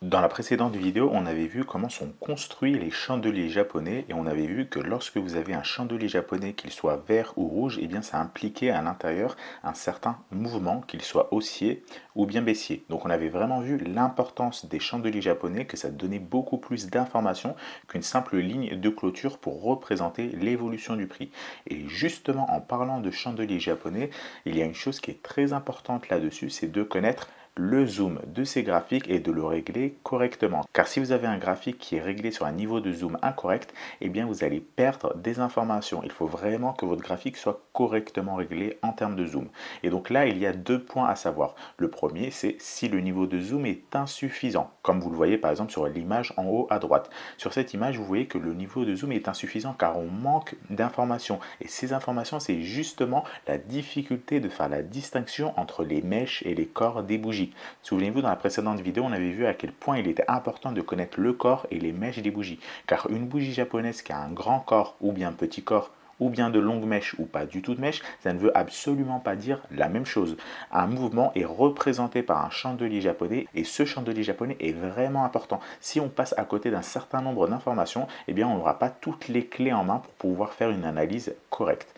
Dans la précédente vidéo, on avait vu comment sont construits les chandeliers japonais et on avait vu que lorsque vous avez un chandelier japonais, qu'il soit vert ou rouge, eh bien ça impliquait à l'intérieur un certain mouvement, qu'il soit haussier ou bien baissier. Donc on avait vraiment vu l'importance des chandeliers japonais, que ça donnait beaucoup plus d'informations qu'une simple ligne de clôture pour représenter l'évolution du prix. Et justement en parlant de chandeliers japonais, il y a une chose qui est très importante là-dessus, c'est de connaître le zoom de ces graphiques et de le régler correctement. Car si vous avez un graphique qui est réglé sur un niveau de zoom incorrect, eh bien vous allez perdre des informations. Il faut vraiment que votre graphique soit correctement réglé en termes de zoom. Et donc là, il y a deux points à savoir. Le premier, c'est si le niveau de zoom est insuffisant, comme vous le voyez par exemple sur l'image en haut à droite. Sur cette image, vous voyez que le niveau de zoom est insuffisant car on manque d'informations. Et ces informations, c'est justement la difficulté de faire la distinction entre les mèches et les corps des bougies. Souvenez-vous, dans la précédente vidéo, on avait vu à quel point il était important de connaître le corps et les mèches des bougies. Car une bougie japonaise qui a un grand corps ou bien petit corps, ou bien de longues mèches ou pas du tout de mèches, ça ne veut absolument pas dire la même chose. Un mouvement est représenté par un chandelier japonais et ce chandelier japonais est vraiment important. Si on passe à côté d'un certain nombre d'informations, eh bien on n'aura pas toutes les clés en main pour pouvoir faire une analyse correcte.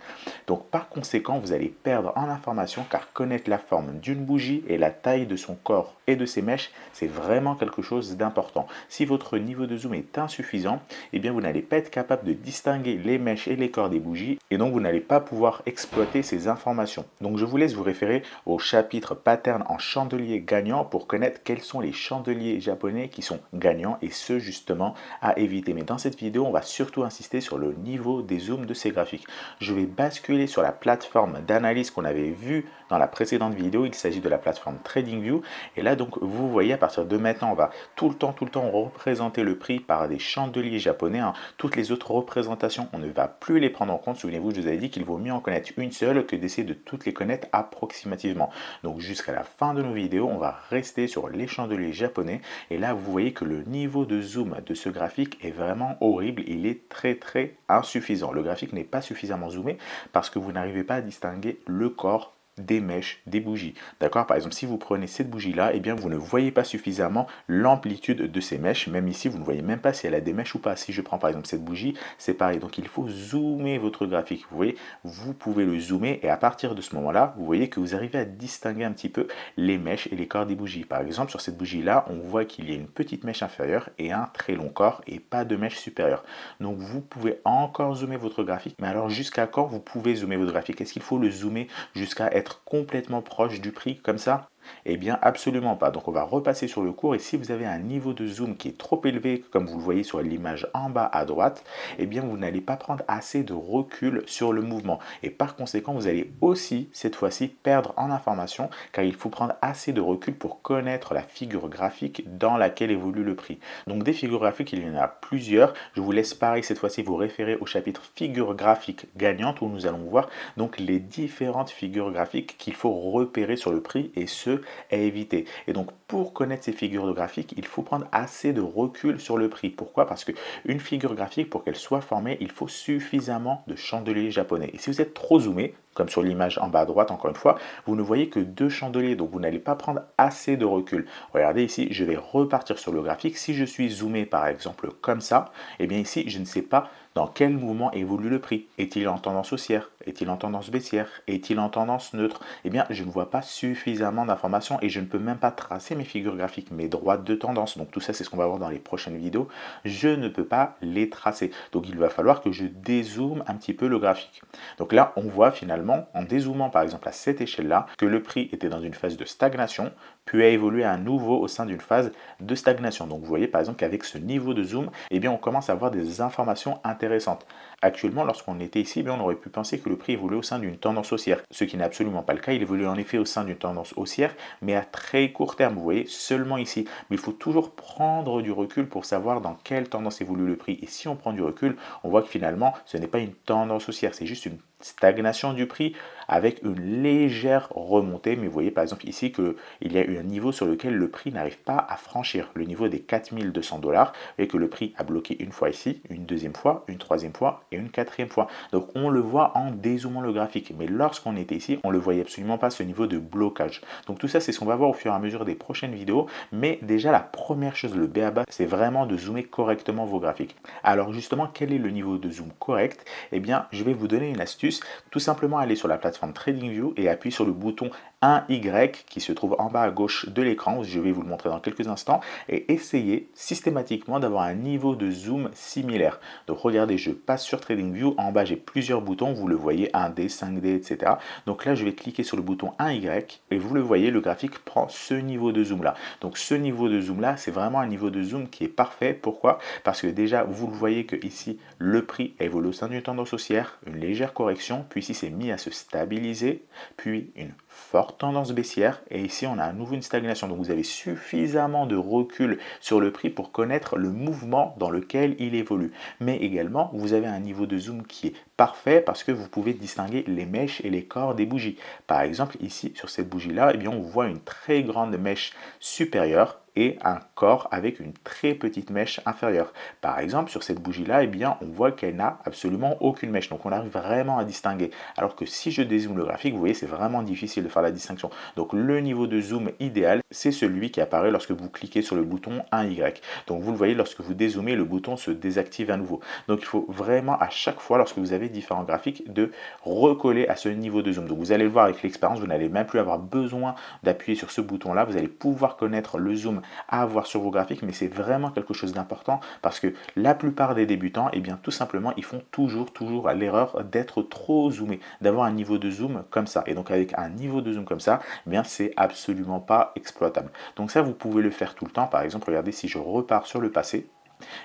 Donc par conséquent, vous allez perdre en information car connaître la forme d'une bougie et la taille de son corps et de ses mèches, c'est vraiment quelque chose d'important. Si votre niveau de zoom est insuffisant, eh bien vous n'allez pas être capable de distinguer les mèches et les corps des bougies et donc vous n'allez pas pouvoir exploiter ces informations. Donc je vous laisse vous référer au chapitre pattern en chandelier gagnant pour connaître quels sont les chandeliers japonais qui sont gagnants et ceux justement à éviter. Mais dans cette vidéo, on va surtout insister sur le niveau des zooms de ces graphiques. Je vais basculer sur la plateforme d'analyse qu'on avait vue dans la précédente vidéo. Il s'agit de la plateforme TradingView. Et là, donc, vous voyez, à partir de maintenant, on va tout le temps représenter le prix par des chandeliers japonais. Toutes les autres représentations, on ne va plus les prendre en compte. Souvenez-vous, je vous avais dit qu'il vaut mieux en connaître une seule que d'essayer de toutes les connaître approximativement. Donc, jusqu'à la fin de nos vidéos, on va rester sur les chandeliers japonais. Et là, vous voyez que le niveau de zoom de ce graphique est vraiment horrible. Il est très insuffisant. Le graphique n'est pas suffisamment zoomé parce que vous n'arrivez pas à distinguer le corps des mèches, des bougies. D'accord? Par exemple, si vous prenez cette bougie-là, eh bien, vous ne voyez pas suffisamment l'amplitude de ces mèches. Même ici, vous ne voyez même pas si elle a des mèches ou pas. Si je prends par exemple cette bougie, c'est pareil. Donc, il faut zoomer votre graphique. Vous voyez, vous pouvez le zoomer et à partir de ce moment-là, vous voyez que vous arrivez à distinguer un petit peu les mèches et les corps des bougies. Par exemple, sur cette bougie-là, on voit qu'il y a une petite mèche inférieure et un très long corps et pas de mèche supérieure. Donc, vous pouvez encore zoomer votre graphique. Mais alors, jusqu'à quand vous pouvez zoomer votre graphique? Est-ce qu'il faut le zoomer jusqu'à être complètement proche du prix comme ça? Eh bien, absolument pas. Donc, on va repasser sur le cours. Et si vous avez un niveau de zoom qui est trop élevé, comme vous le voyez sur l'image en bas à droite, eh bien, vous n'allez pas prendre assez de recul sur le mouvement. Et par conséquent, vous allez aussi, cette fois-ci, perdre en information, car il faut prendre assez de recul pour connaître la figure graphique dans laquelle évolue le prix. Donc, des figures graphiques, il y en a plusieurs. Je vous laisse, pareil, cette fois-ci, vous référer au chapitre figures graphiques gagnantes, où nous allons voir donc les différentes figures graphiques qu'il faut repérer sur le prix et ce, à éviter. Et donc, pour connaître ces figures graphiques, il faut prendre assez de recul sur le prix. Pourquoi? Parce qu'une figure graphique, pour qu'elle soit formée, il faut suffisamment de chandeliers japonais. Et si vous êtes trop zoomé, comme sur l'image en bas à droite, encore une fois, vous ne voyez que deux chandeliers, donc vous n'allez pas prendre assez de recul. Regardez ici, je vais repartir sur le graphique. Si je suis zoomé, par exemple, comme ça, eh bien ici, je ne sais pas dans quel mouvement évolue le prix. Est-il en tendance haussière? Est-il en tendance baissière? Est-il en tendance neutre? Eh bien, je ne vois pas suffisamment d'informations et je ne peux même pas tracer mes figures graphiques, mes droites de tendance. Donc tout ça, c'est ce qu'on va voir dans les prochaines vidéos. Je ne peux pas les tracer. Donc il va falloir que je dézoome un petit peu le graphique. Donc là, on voit finalement, en dézoomant par exemple à cette échelle-là, que le prix était dans une phase de stagnation, puis a évolué à nouveau au sein d'une phase de stagnation. Donc vous voyez par exemple qu'avec ce niveau de zoom, eh bien on commence à avoir des informations intéressantes. Actuellement, lorsqu'on était ici, on aurait pu penser que le prix évolue au sein d'une tendance haussière, ce qui n'est absolument pas le cas. Il évolue en effet au sein d'une tendance haussière, mais à très court terme, vous voyez, seulement ici. Mais il faut toujours prendre du recul pour savoir dans quelle tendance évolue le prix. Et si on prend du recul, on voit que finalement, ce n'est pas une tendance haussière, c'est juste une stagnation du prix avec une légère remontée, mais vous voyez par exemple ici qu'il y a eu un niveau sur lequel le prix n'arrive pas à franchir, le niveau des 4 200 $, et que le prix a bloqué une fois ici, une deuxième fois, une troisième fois et une quatrième fois. Donc on le voit en dézoomant le graphique, mais lorsqu'on était ici, on ne le voyait absolument pas, ce niveau de blocage. Donc tout ça, c'est ce qu'on va voir au fur et à mesure des prochaines vidéos, mais déjà la première chose, le b.a.-ba, c'est vraiment de zoomer correctement vos graphiques. Alors justement, quel est le niveau de zoom correct? Eh bien, je vais vous donner une astuce, tout simplement aller sur la plateforme TradingView et appuyer sur le bouton 1Y qui se trouve en bas à gauche de l'écran, je vais vous le montrer dans quelques instants, et essayer systématiquement d'avoir un niveau de zoom similaire. Donc regardez, je passe sur TradingView, en bas j'ai plusieurs boutons, vous le voyez, 1D, 5D, etc. Donc là je vais cliquer sur le bouton 1Y et vous le voyez, le graphique prend ce niveau de zoom là. Donc ce niveau de zoom là, c'est vraiment un niveau de zoom qui est parfait. Pourquoi? Parce que déjà vous le voyez que ici le prix évolue au sein d'une tendance haussière, une légère correction, puis ici c'est mis à se stabiliser, puis une forte tendance baissière, et ici on a à nouveau une stagnation. Donc vous avez suffisamment de recul sur le prix pour connaître le mouvement dans lequel il évolue. Mais également vous avez un niveau de zoom qui est parfait parce que vous pouvez distinguer les mèches et les corps des bougies. Par exemple ici sur cette bougie là, eh bien, on voit une très grande mèche supérieure et un corps avec une très petite mèche inférieure. Par exemple, sur cette bougie-là, eh bien, on voit qu'elle n'a absolument aucune mèche. Donc, on arrive vraiment à distinguer. Alors que si je dézoome le graphique, vous voyez, c'est vraiment difficile de faire la distinction. Donc, le niveau de zoom idéal, c'est celui qui apparaît lorsque vous cliquez sur le bouton 1Y. Donc, vous le voyez, lorsque vous dézoomez, le bouton se désactive à nouveau. Donc, il faut vraiment à chaque fois, lorsque vous avez différents graphiques, de recoller à ce niveau de zoom. Donc, vous allez le voir avec l'expérience, vous n'allez même plus avoir besoin d'appuyer sur ce bouton-là. Vous allez pouvoir connaître le zoom à avoir sur vos graphiques, mais c'est vraiment quelque chose d'important parce que la plupart des débutants, eh bien tout simplement, ils font toujours l'erreur d'être trop zoomé, d'avoir un niveau de zoom comme ça. Et donc avec un niveau de zoom comme ça, eh bien c'est absolument pas exploitable. Donc ça, vous pouvez le faire tout le temps. Par exemple, regardez, si je repars sur le passé,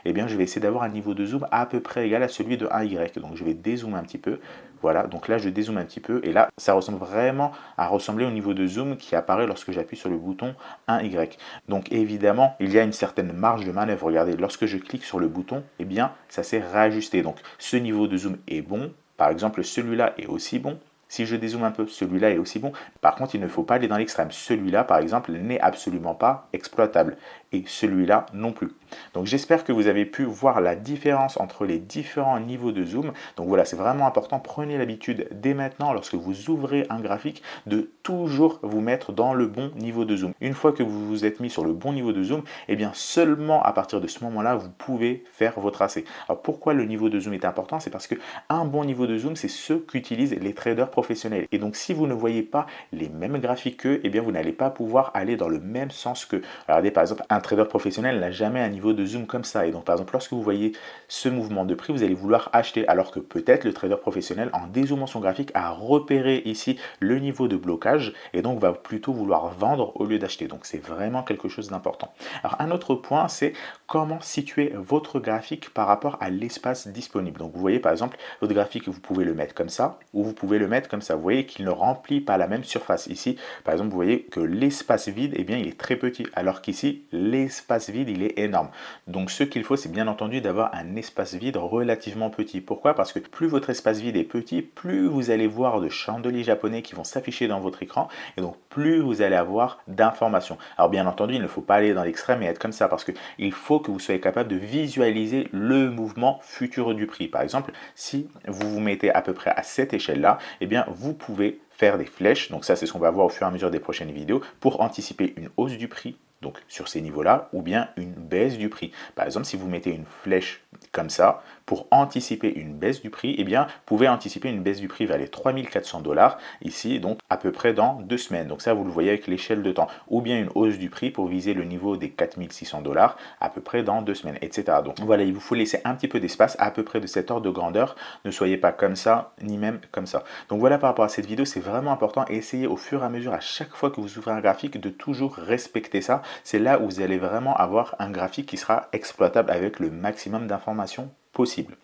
eh bien, je vais essayer d'avoir un niveau de zoom à peu près égal à celui de 1Y. Donc, je vais dézoomer un petit peu. Voilà, donc là, je dézoome un petit peu. Et là, ça ressemble vraiment à ressembler au niveau de zoom qui apparaît lorsque j'appuie sur le bouton 1Y. Donc, évidemment, il y a une certaine marge de manœuvre. Regardez, lorsque je clique sur le bouton, eh bien, ça s'est réajusté. Donc, ce niveau de zoom est bon. Par exemple, celui-là est aussi bon. Si je dézoome un peu, celui-là est aussi bon. Par contre, il ne faut pas aller dans l'extrême. Celui-là, par exemple, n'est absolument pas exploitable. Et celui-là non plus. Donc j'espère que vous avez pu voir la différence entre les différents niveaux de zoom. Donc voilà, c'est vraiment important. Prenez l'habitude dès maintenant, lorsque vous ouvrez un graphique, de toujours vous mettre dans le bon niveau de zoom. Une fois que vous vous êtes mis sur le bon niveau de zoom, eh bien seulement à partir de ce moment-là, vous pouvez faire vos tracés. Alors pourquoi le niveau de zoom est important? C'est parce que un bon niveau de zoom, c'est ce qu'utilisent les traders professionnels. Et donc si vous ne voyez pas les mêmes graphiques qu'eux, eh bien vous n'allez pas pouvoir aller dans le même sens qu'eux. Regardez par exemple, un trader professionnel n'a jamais un niveau de zoom comme ça. Et donc par exemple, lorsque vous voyez ce mouvement de prix, vous allez vouloir acheter, alors que peut-être le trader professionnel, en dézoomant son graphique, a repéré ici le niveau de blocage et donc va plutôt vouloir vendre au lieu d'acheter. Donc c'est vraiment quelque chose d'important. Alors un autre point, c'est comment situer votre graphique par rapport à l'espace disponible. Donc vous voyez par exemple, votre graphique, vous pouvez le mettre comme ça ou vous pouvez le mettre comme ça. Vous voyez qu'il ne remplit pas la même surface. Ici, par exemple, vous voyez que l'espace vide, eh bien, il est très petit, alors qu'ici, l'espace vide, il est énorme. Donc ce qu'il faut, c'est bien entendu d'avoir un espace vide relativement petit. Pourquoi? Parce que plus votre espace vide est petit, plus vous allez voir de chandeliers japonais qui vont s'afficher dans votre écran, et donc plus vous allez avoir d'informations. Alors bien entendu, il ne faut pas aller dans l'extrême et être comme ça, parce qu'il faut que vous soyez capable de visualiser le mouvement futur du prix. Par exemple, si vous vous mettez à peu près à cette échelle-là, eh bien vous pouvez faire des flèches, donc ça c'est ce qu'on va voir au fur et à mesure des prochaines vidéos, pour anticiper une hausse du prix, donc sur ces niveaux-là, ou bien une baisse du prix. Par exemple, si vous mettez une flèche comme ça, pour anticiper une baisse du prix, eh bien, vous pouvez anticiper une baisse du prix vers les 3400 $, ici, donc à peu près dans 2 semaines. Donc ça, vous le voyez avec l'échelle de temps. Ou bien une hausse du prix pour viser le niveau des 4600 $ à peu près dans 2 semaines, etc. Donc voilà, il vous faut laisser un petit peu d'espace, à peu près de cet ordre de grandeur. Ne soyez pas comme ça, ni même comme ça. Donc voilà, par rapport à cette vidéo, c'est vraiment important. Et essayez au fur et à mesure, à chaque fois que vous ouvrez un graphique, de toujours respecter ça. C'est là où vous allez vraiment avoir un graphique qui sera exploitable avec le maximum d'informations possible.